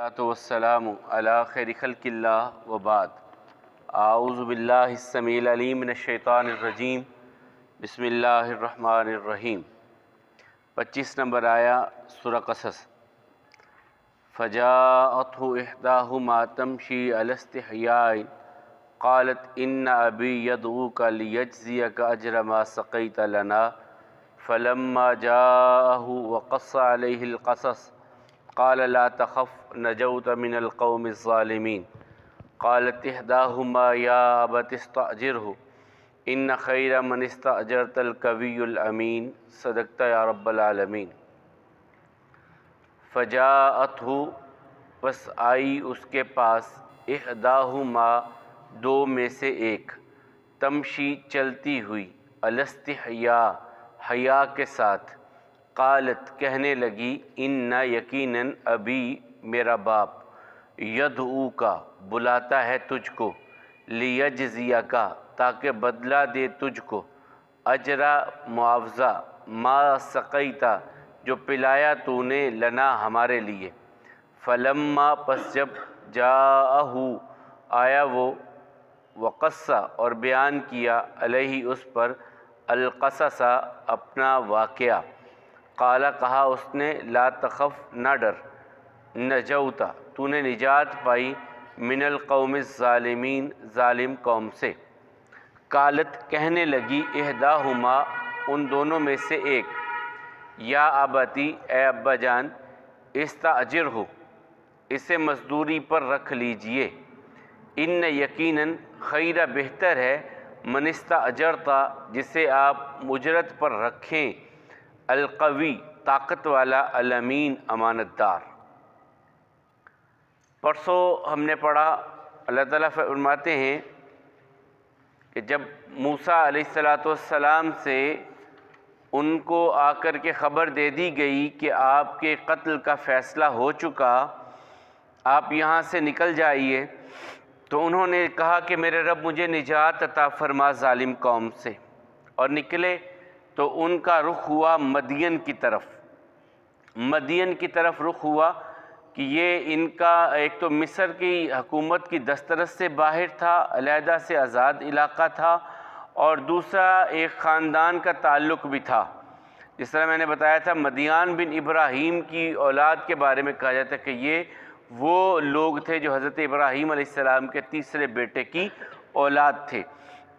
والصلاة والسلام علی خیر خلق اللہ وبعد اعوذ باللہ السمیع العلیم من الشیطان الرجیم بسم اللہ الرحمن الرحیم 25 نمبر آیا سورہ قصص۔ فجاءته احداهما تمشي على استحياء قالت ان ابی یدعوک لیجزیک اجر ما سقیت لنا فلما جاءه وقص علیہ القصص قال لا تخف نجوت من القوم الظالمین قالت احداهما یا ابت استأجره ان خیر من استأجرت القوی الامین صدقت یا رب العالمین۔ فجاءته پس آئی اس کے پاس احداہما دو میں سے ایک، تمشی چلتی ہوئی، الاستحیاء حیا کے ساتھ، قالت کہنے لگی ان یقیناً ابی میرا باپ، یدعوکا بلاتا ہے تجھ کو، لیجزیکا تاکہ بدلہ دے تجھ کو، اجرا معاوضہ، ما سقیتا جو پلایا تو نے، لنا ہمارے لیے۔ فلما پس جب جاءہ آیا وہ، وقصہ اور بیان کیا، علیہ اس پر، القصص اپنا واقعہ، قال کہا اس نے، لا تخف نہ ڈر، نجوتا تو نے نجات پائی، من القوم الظالمین ظالم قوم سے۔ قالت کہنے لگی احداہما ان دونوں میں سے ایک، یا ابتی اے ابا جان، استاجرہ اسے مزدوری پر رکھ لیجئے، ان یقیناً خیر بہتر ہے، من استاجرتا جسے آپ اجرت پر رکھیں، القوی طاقت والا، الامین امانت دار۔ پرسوں ہم نے پڑھا، اللہ تعالیٰ فرماتے ہیں کہ جب موسیٰ علیہ السلام سے ان کو آ کر کے خبر دے دی گئی کہ آپ کے قتل کا فیصلہ ہو چکا، آپ یہاں سے نکل جائیے، تو انہوں نے کہا کہ میرے رب مجھے نجات عطا فرما ظالم قوم سے، اور نکلے تو ان کا رخ ہوا مدین کی طرف۔ مدین کی طرف رخ ہوا کہ یہ ان کا ایک تو مصر کی حکومت کی دسترس سے باہر تھا، علیحدہ سے آزاد علاقہ تھا، اور دوسرا ایک خاندان کا تعلق بھی تھا۔ جس طرح میں نے بتایا تھا، مدیان بن ابراہیم کی اولاد کے بارے میں کہا جاتا ہے کہ یہ وہ لوگ تھے جو حضرت ابراہیم علیہ السلام کے تیسرے بیٹے کی اولاد تھے۔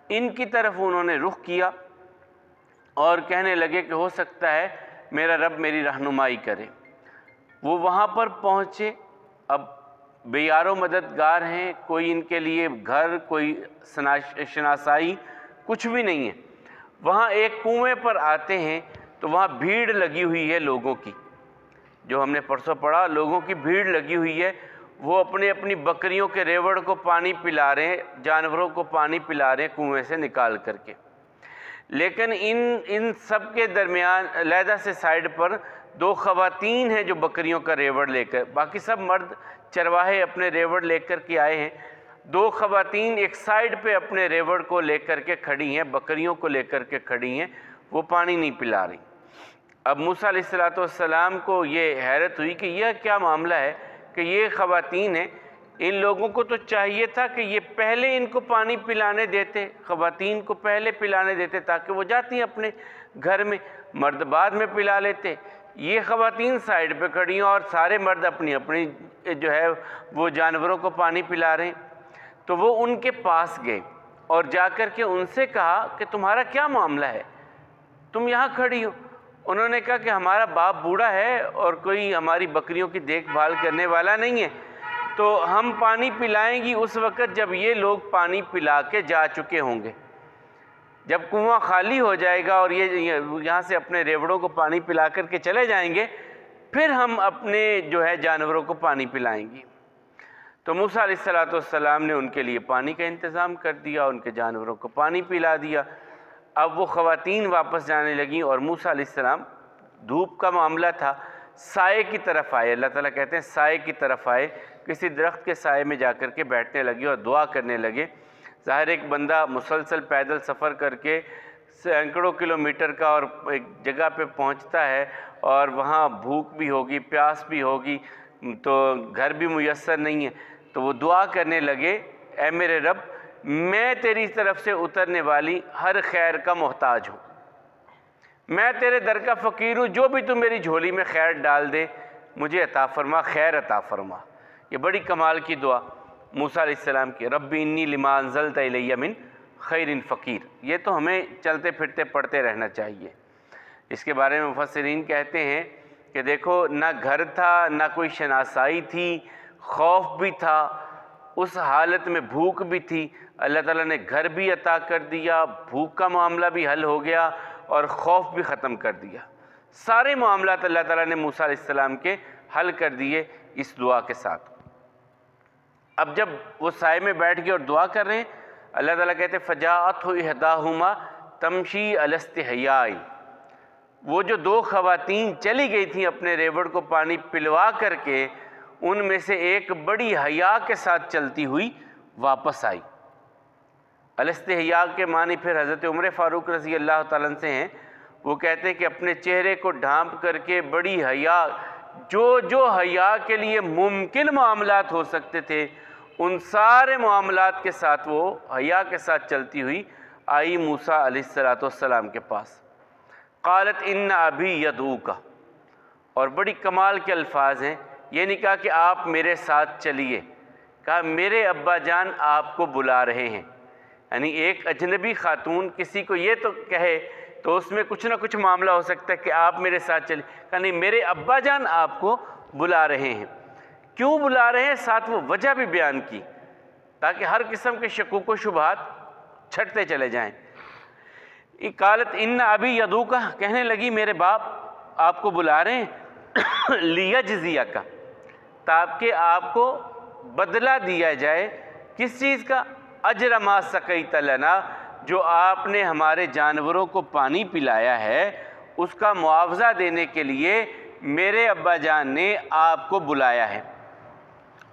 ان کی طرف انہوں نے رخ کیا اور کہنے لگے کہ ہو سکتا ہے میرا رب میری رہنمائی کرے۔ وہ وہاں پر پہنچے، اب بے یار و مددگار ہیں، کوئی ان کے لیے گھر، کوئی شناسائی کچھ بھی نہیں ہے۔ وہاں ایک کنویں پر آتے ہیں تو وہاں بھیڑ لگی ہوئی ہے لوگوں کی، جو ہم نے پرسوں پڑھا، لوگوں کی بھیڑ لگی ہوئی ہے، وہ اپنی اپنی بکریوں کے ریوڑ کو پانی پلا رہے ہیں، جانوروں کو پانی پلا رہے ہیں کنویں سے نکال کر کے۔ لیکن ان سب کے درمیان علیحدہ سے سائیڈ پر دو خواتین ہیں جو بکریوں کا ریوڑ لے کر، باقی سب مرد چرواہے اپنے ریوڑ لے کر کے آئے ہیں، دو خواتین ایک سائیڈ پہ اپنے ریوڑ کو لے کر کے کھڑی ہیں، بکریوں کو لے کر کے کھڑی ہیں، وہ پانی نہیں پلا رہی۔ اب موسیٰ علیہ السلام کو یہ حیرت ہوئی کہ یہ کیا معاملہ ہے کہ یہ خواتین ہیں، ان لوگوں کو تو چاہیے تھا کہ یہ پہلے ان کو پانی پلانے دیتے، خواتین کو پہلے پلانے دیتے تاکہ وہ جاتی ہیں اپنے گھر میں، مرد بعد میں پلا لیتے۔ یہ خواتین سائیڈ پہ کھڑی ہیں اور سارے مرد اپنی اپنی جو ہے وہ جانوروں کو پانی پلا رہے ہیں۔ تو وہ ان کے پاس گئے اور جا کر کے ان سے کہا کہ تمہارا کیا معاملہ ہے، تم یہاں کھڑی ہو؟ انہوں نے کہا کہ ہمارا باپ بوڑھا ہے اور کوئی ہماری بکریوں کی دیکھ بھال کرنے والا نہیں ہے، تو ہم پانی پلائیں گی اس وقت جب یہ لوگ پانی پلا کے جا چکے ہوں گے۔ جب کنواں خالی ہو جائے گا اور یہ یہاں سے اپنے ریوڑوں کو پانی پلا کر کے چلے جائیں گے، پھر ہم اپنے جو ہے جانوروں کو پانی پلائیں گی۔ تو موسیٰ علیہ السلام نے ان کے لیے پانی کا انتظام کر دیا، ان کے جانوروں کو پانی پلا دیا۔ اب وہ خواتین واپس جانے لگیں اور موسیٰ علیہ السلام، دھوپ کا معاملہ تھا، سائے کی طرف آئے، اللہ تعالیٰ کہتے ہیں سائے کی طرف آئے، کسی درخت کے سائے میں جا کر کے بیٹھنے لگے اور دعا کرنے لگے۔ ظاہر ایک بندہ مسلسل پیدل سفر کر کے سینکڑوں کلومیٹر کا اور ایک جگہ پہ پہنچتا ہے اور وہاں بھوک بھی ہوگی، پیاس بھی ہوگی، تو گھر بھی میسر نہیں ہے، تو وہ دعا کرنے لگے، اے میرے رب میں تیری طرف سے اترنے والی ہر خیر کا محتاج ہوں، میں تیرے در کا فقیر ہوں، جو بھی تو میری جھولی میں خیر ڈال دے مجھے عطا فرما، خیر عطا فرما۔ یہ بڑی کمال کی دعا موسیٰ علیہ السلام کی، رب انی لما انزلت الی من خیر فقیر۔ یہ تو ہمیں چلتے پھرتے پڑھتے رہنا چاہیے۔ اس کے بارے میں مفسرین کہتے ہیں کہ دیکھو نہ گھر تھا، نہ کوئی شناسائی تھی، خوف بھی تھا، اس حالت میں بھوک بھی تھی، اللہ تعالیٰ نے گھر بھی عطا کر دیا، بھوک کا معاملہ بھی حل ہو گیا اور خوف بھی ختم کر دیا۔ سارے معاملات اللہ تعالیٰ نے موسیٰ علیہ السلام کے حل کر دیے اس دعا کے ساتھ۔ اب جب وہ سائے میں بیٹھ گئے اور دعا کر رہے ہیں، اللہ تعالیٰ کہتے ہیں فَجَاءَتْهُ إِحْدَاهُمَا تَمْشِي عَلَى اسْتِحْيَاءٍ، وہ جو دو خواتین چلی گئی تھیں اپنے ریوڑ کو پانی پلوا کر کے، ان میں سے ایک بڑی حیا کے ساتھ چلتی ہوئی واپس آئی۔ الاستحیاء کے معنی پھر حضرت عمر فاروق رضی اللہ تعالیٰ عنہ سے ہیں، وہ کہتے ہیں کہ اپنے چہرے کو ڈھانپ کر کے بڑی حیا، جو حیا کے لیے ممکن معاملات ہو سکتے تھے ان سارے معاملات کے ساتھ وہ حیا کے ساتھ چلتی ہوئی آئی موسیٰ علیہ السلام کے پاس۔ قالت ان ابی یدعوک، اور بڑی کمال کے الفاظ ہیں، یہ نہیں کہا کہ آپ میرے ساتھ چلیے، کہا میرے ابا جان آپ کو بلا رہے ہیں۔ یعنی ایک اجنبی خاتون کسی کو یہ تو کہے تو اس میں کچھ نہ کچھ معاملہ ہو سکتا ہے کہ آپ میرے ساتھ چلیے، کہا نہیں میرے ابا جان آپ کو بلا رہے ہیں۔ کیوں بلا رہے ہیں، ساتھ وہ وجہ بھی بیان کی تاکہ ہر قسم کے شکوک و شبہات چھٹتے چلے جائیں۔ قالت ان ابی یدعوک، کہنے لگی میرے باپ آپ کو بلا رہے ہیں، لیجزیک، تاکہ آپ کو بدلہ دیا جائے کس چیز کا، اجر ما سقیت لنا، جو آپ نے ہمارے جانوروں کو پانی پلایا ہے اس کا معاوضہ دینے کے لیے میرے ابا جان نے آپ کو بلایا ہے۔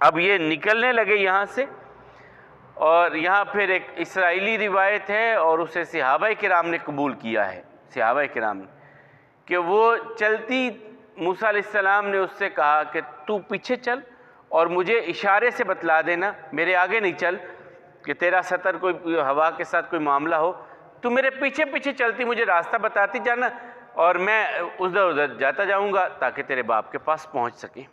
اب یہ نکلنے لگے یہاں سے، اور یہاں پھر ایک اسرائیلی روایت ہے اور اسے صحابہ کرام نے قبول کیا ہے، صحابہ کرام نے، کہ وہ چلتی موسیٰ علیہ السلام نے اس سے کہا کہ تو پیچھے چل اور مجھے اشارے سے بتلا دینا، میرے آگے نہیں چل کہ تیرا سطر کوئی ہوا کے ساتھ کوئی معاملہ ہو، تو میرے پیچھے پیچھے چلتی مجھے راستہ بتاتی جانا اور میں ادھر جاتا جاؤں گا تاکہ تیرے باپ کے پاس پہنچ سکیں۔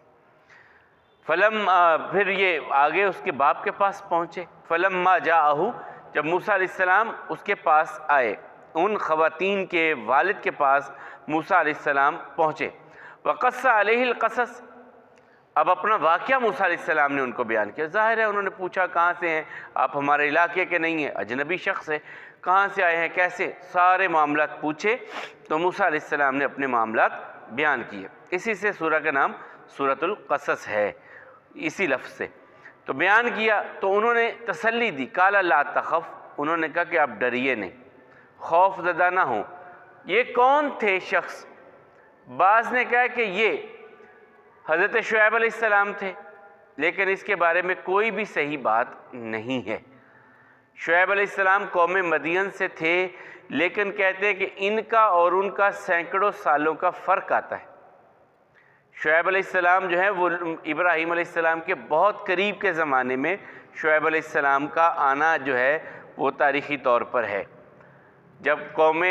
پھر یہ آگے اس کے باپ کے پاس پہنچے، فلما جاءہ، جب موسیٰ علیہ السلام اس کے پاس آئے، ان خواتین کے والد کے پاس موسیٰ علیہ السلام پہنچے، وقص علیہ القصص، اب اپنا واقعہ موسیٰ علیہ السلام نے ان کو بیان کیا۔ ظاہر ہے انہوں نے پوچھا کہاں سے ہیں آپ، ہمارے علاقے کے نہیں ہیں، اجنبی شخص ہے، کہاں سے آئے ہیں، کیسے، سارے معاملات پوچھے تو موسیٰ علیہ السلام نے اپنے معاملات بیان کیے۔ اسی سے سورہ کا نام سورۃ القصص ہے، اسی لفظ سے تو بیان کیا، تو انہوں نے تسلی دی، قال لا تخف، انہوں نے کہا کہ آپ ڈریے نہیں، خوف زدہ نہ ہوں۔ یہ کون تھے شخص؟ بعض نے کہا کہ یہ حضرت شعیب علیہ السلام تھے، لیکن اس کے بارے میں کوئی بھی صحیح بات نہیں ہے۔ شعیب علیہ السلام قوم مدین سے تھے، لیکن کہتے ہیں کہ ان کا اور ان کا سینکڑوں سالوں کا فرق آتا ہے۔ شعیب علیہ السلام جو ہے وہ ابراہیم علیہ السلام کے بہت قریب کے زمانے میں شعیب علیہ السلام کا آنا جو ہے وہ تاریخی طور پر ہے۔ جب قوم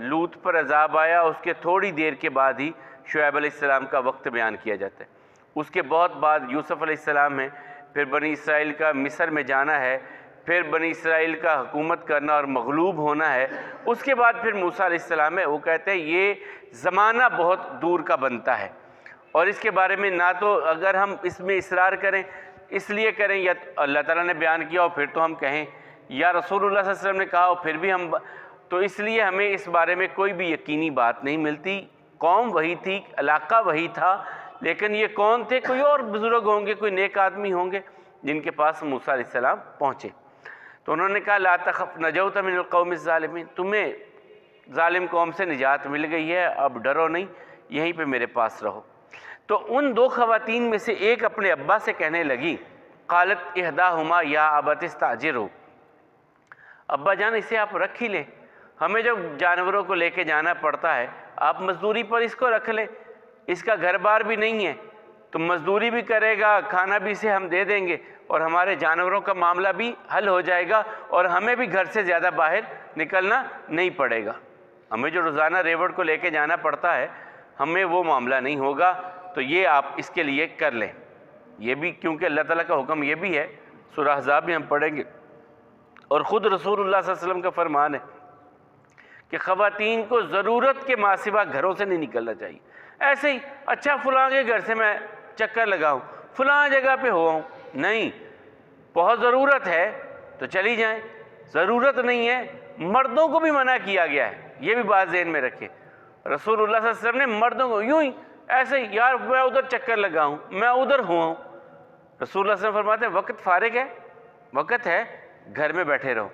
لوط پر عذاب آیا اس کے تھوڑی دیر کے بعد ہی شعیب علیہ السلام کا وقت بیان کیا جاتا ہے۔ اس کے بہت بعد یوسف علیہ السلام ہے، پھر بنی اسرائیل کا مصر میں جانا ہے، پھر بنی اسرائیل کا حکومت کرنا اور مغلوب ہونا ہے، اس کے بعد پھر موسیٰ علیہ السلام ہے۔ وہ کہتے ہیں یہ زمانہ بہت دور کا بنتا ہے، اور اس کے بارے میں نہ تو اگر ہم اس میں اصرار کریں اس لیے کریں یا اللہ تعالیٰ نے بیان کیا اور پھر تو ہم کہیں، یا رسول اللہ صلی اللہ علیہ وسلم نے کہا اور پھر بھی ہم، تو اس لیے ہمیں اس بارے میں کوئی بھی یقینی بات نہیں ملتی۔ قوم وہی تھی، علاقہ وہی تھا، لیکن یہ کون تھے؟ کوئی اور بزرگ ہوں گے، کوئی نیک آدمی ہوں گے جن کے پاس موسیٰ علیہ السلام پہنچے۔ تو انہوں نے کہا لا تخف نجوت من القوم الظالمین، تمہیں ظالم قوم سے نجات مل گئی ہے، اب ڈرو نہیں، یہیں پہ میرے پاس رہو۔ تو ان دو خواتین میں سے ایک اپنے ابا سے کہنے لگی، قالت احداہما یا ابت استاجرہ، ابا جان اسے آپ رکھ ہی لیں، ہمیں جب جانوروں کو لے کے جانا پڑتا ہے آپ مزدوری پر اس کو رکھ لیں، اس کا گھر بار بھی نہیں ہے، تو مزدوری بھی کرے گا، کھانا بھی اسے ہم دے دیں گے، اور ہمارے جانوروں کا معاملہ بھی حل ہو جائے گا، اور ہمیں بھی گھر سے زیادہ باہر نکلنا نہیں پڑے گا۔ ہمیں جو روزانہ ریوڑ کو لے کے جانا پڑتا ہے، ہمیں وہ معاملہ نہیں ہوگا۔ تو یہ آپ اس کے لیے کر لیں۔ یہ بھی کیونکہ اللہ تعالیٰ کا حکم یہ بھی ہے، سورہ احزاب بھی ہم پڑھیں گے، اور خود رسول اللہ صلی اللہ علیہ وسلم کا فرمان ہے کہ خواتین کو ضرورت کے ماں سوا گھروں سے نہیں نکلنا چاہیے۔ ایسے ہی اچھا فلاں کے گھر سے میں چکر لگاؤں، فلاں جگہ پہ ہوں، نہیں، بہت ضرورت ہے تو چلی جائیں، ضرورت نہیں ہے مردوں کو بھی منع کیا گیا ہے، یہ بھی بات ذہن میں رکھیں۔ رسول اللہ صلی اللہ علیہ وسلم نے مردوں کو یوں ہی ایسے ہی، یار میں ادھر چکر لگاؤں، میں ادھر ہوں، رسول اللہ صلی اللہ علیہ وسلم فرماتے ہیں وقت فارغ ہے، وقت ہے، گھر میں بیٹھے رہو،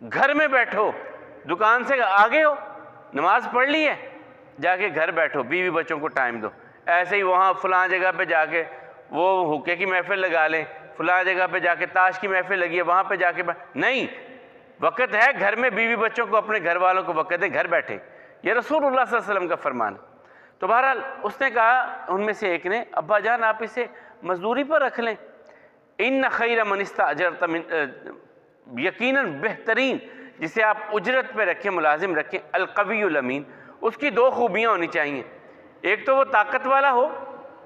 گھر میں بیٹھو، دکان سے آگے ہو، نماز پڑھ لی ہے، جا کے گھر بیٹھو، بیوی بچوں کو ٹائم دو۔ ایسے ہی وہاں فلاں جگہ پہ جا کے وہ حقے کی محفل لگا لیں، فلاں جگہ پہ جا کے تاش کی محفل لگی ہے وہاں پہ جا کے نہیں، وقت ہے گھر میں بیوی بچوں کو، اپنے گھر والوں کو وقت ہے، گھر بیٹھے۔ یہ رسول اللہ صلی اللہ علیہ وسلم کا فرمان ہے۔ تو بہرحال اس نے کہا، ان میں سے ایک نے، ابا جان آپ اسے مزدوری پر رکھ لیں، ان خیر من استاجرت، یقیناً بہترین جسے آپ اجرت پہ رکھیں، ملازم رکھیں، القوی الامین، اس کی دو خوبیاں ہونی چاہیے، ایک تو وہ طاقت والا ہو،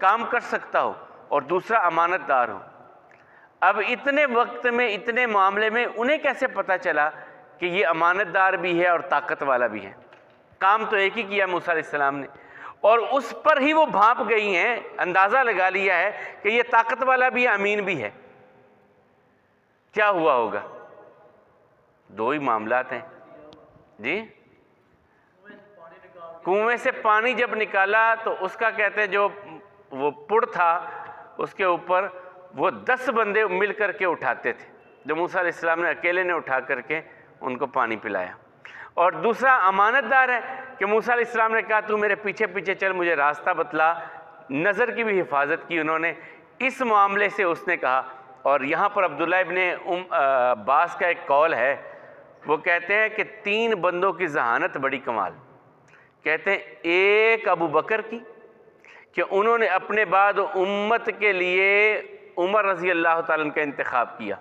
کام کر سکتا ہو، اور دوسرا امانت دار ہو۔ اب اتنے وقت میں، اتنے معاملے میں انہیں کیسے پتہ چلا کہ یہ امانت دار بھی ہے اور طاقت والا بھی ہے؟ کام تو ایک ہی کیا موسیٰ علیہ السلام نے، اور اس پر ہی وہ بھانپ گئی ہیں، اندازہ لگا لیا ہے کہ یہ طاقت والا بھی ہے، امین بھی ہے۔ کیا ہوا ہوگا؟ دو ہی معاملات ہیں جی۔ کنویں سے پانی جب نکالا تو اس کا کہتے ہیں جو وہ پڑ تھا اس کے اوپر وہ 10 بندے مل کر کے اٹھاتے تھے، جو موسیٰ علیہ السلام نے اکیلے نے اٹھا کر کے ان کو پانی پلایا۔ اور دوسرا امانت دار ہے کہ موسیٰ علیہ السلام نے کہا تو میرے پیچھے پیچھے چل، مجھے راستہ بتلا، نظر کی بھی حفاظت کی انہوں نے، اس معاملے سے اس نے کہا۔ اور یہاں پر عبداللہ ابن عباس کا ایک قول ہے، وہ کہتے ہیں کہ 3 بندوں کی ذہانت بڑی کمال، کہتے ہیں ایک ابو بکر کی کہ انہوں نے اپنے بعد امت کے لیے عمر رضی اللہ تعالیٰ عنہ کا انتخاب کیا،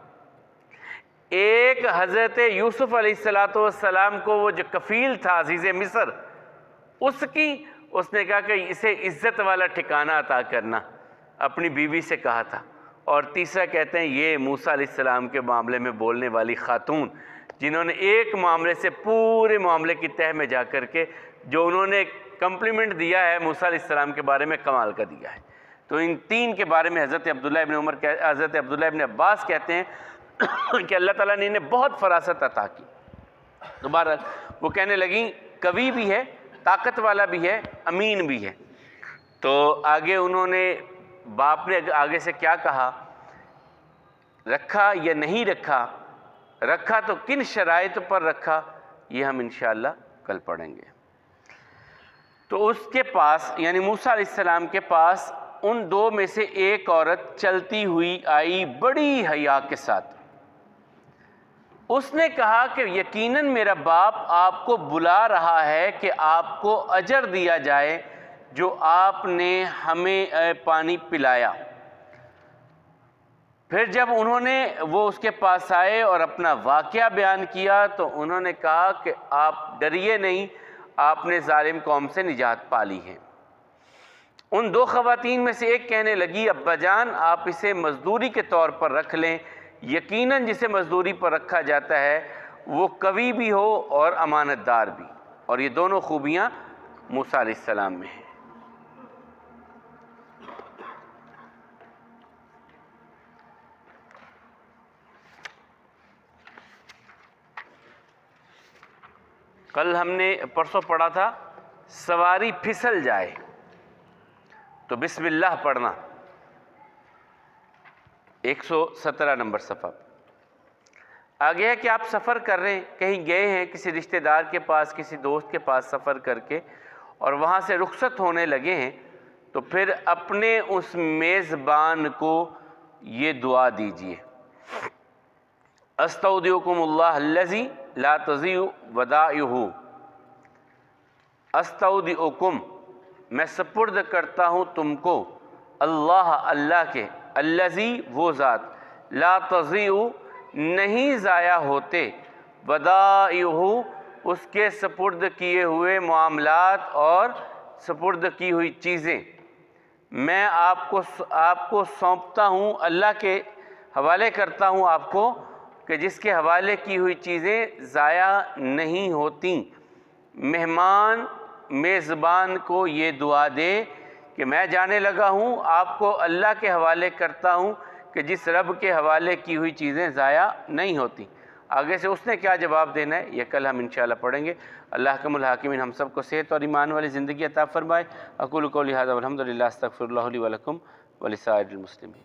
ایک حضرت یوسف علیہ السلام کو وہ جو کفیل تھا عزیز مصر، اس کی اس نے کہا کہ اسے عزت والا ٹھکانہ عطا کرنا، اپنی بیوی سے کہا تھا۔ اور تیسرا کہتے ہیں یہ موسیٰ علیہ السلام کے معاملے میں بولنے والی خاتون، جنہوں نے ایک معاملے سے پورے معاملے کی تہہ میں جا کر کے جو انہوں نے کمپلیمنٹ دیا ہے موسیٰ علیہ السلام کے بارے میں، کمال کا دیا ہے۔ تو ان 3 کے بارے میں حضرت عبداللہ ابن عباس کہتے ہیں کہ اللہ تعالیٰ نے انہیں بہت فراست عطا کی۔ دوبارہ وہ کہنے لگیں قوی بھی ہے، طاقت والا بھی ہے، امین بھی ہے۔ تو آگے انہوں نے، باپ نے آگے سے کیا کہا، رکھا یا نہیں رکھا، رکھا تو کن شرائط پر رکھا، یہ ہم انشاءاللہ کل پڑھیں گے۔ تو اس کے پاس یعنی موسیٰ علیہ السلام کے پاس ان 2 میں سے ایک عورت چلتی ہوئی آئی بڑی حیا کے ساتھ۔ اس نے کہا کہ یقیناً میرا باپ آپ کو بلا رہا ہے کہ آپ کو اجر دیا جائے جو آپ نے ہمیں پانی پلایا۔ پھر جب انہوں نے وہ اس کے پاس آئے اور اپنا واقعہ بیان کیا تو انہوں نے کہا کہ آپ ڈریے نہیں، آپ نے ظالم قوم سے نجات پا لی ہے۔ ان 2 خواتین میں سے ایک کہنے لگی ابا جان آپ اسے مزدوری کے طور پر رکھ لیں، یقیناً جسے مزدوری پر رکھا جاتا ہے وہ قوی بھی ہو اور امانت دار بھی، اور یہ دونوں خوبیاں موسیٰ علیہ السلام میں ہیں۔ کل ہم نے پرسوں پڑھا تھا سواری پھسل جائے تو بسم اللہ پڑھنا، 117 نمبر صفحہ۔ آگے ہے کہ آپ سفر کر رہے ہیں، کہیں گئے ہیں کسی رشتہ دار کے پاس، کسی دوست کے پاس سفر کر کے، اور وہاں سے رخصت ہونے لگے ہیں، تو پھر اپنے اس میزبان کو یہ دعا دیجئے، استودعکم اللہ الذی لا تضیع ودائعہ، استودعکم میں سپرد کرتا ہوں تم کو اللہ اللہ کے، الذی وہ ذات، لا تضیع نہیں ضائع ہوتے، ودائعہ اس کے سپرد کیے ہوئے معاملات اور سپرد کی ہوئی چیزیں، میں آپ کو سونپتا ہوں، اللہ کے حوالے کرتا ہوں آپ کو کہ جس کے حوالے کی ہوئی چیزیں ضائع نہیں ہوتیں۔ مہمان میزبان کو یہ دعا دے کہ میں جانے لگا ہوں، آپ کو اللہ کے حوالے کرتا ہوں کہ جس رب کے حوالے کی ہوئی چیزیں ضائع نہیں ہوتی۔ آگے سے اس نے کیا جواب دینا ہے یہ کل ہم انشاءاللہ پڑھیں گے۔ اللہ حکم الحاکمین ہم سب کو صحت اور ایمان والی زندگی عطا فرمائے۔ اقول قولی ھذا والحمد للہ، استغفر اللہ لی ولکم ولسائر المسلمین۔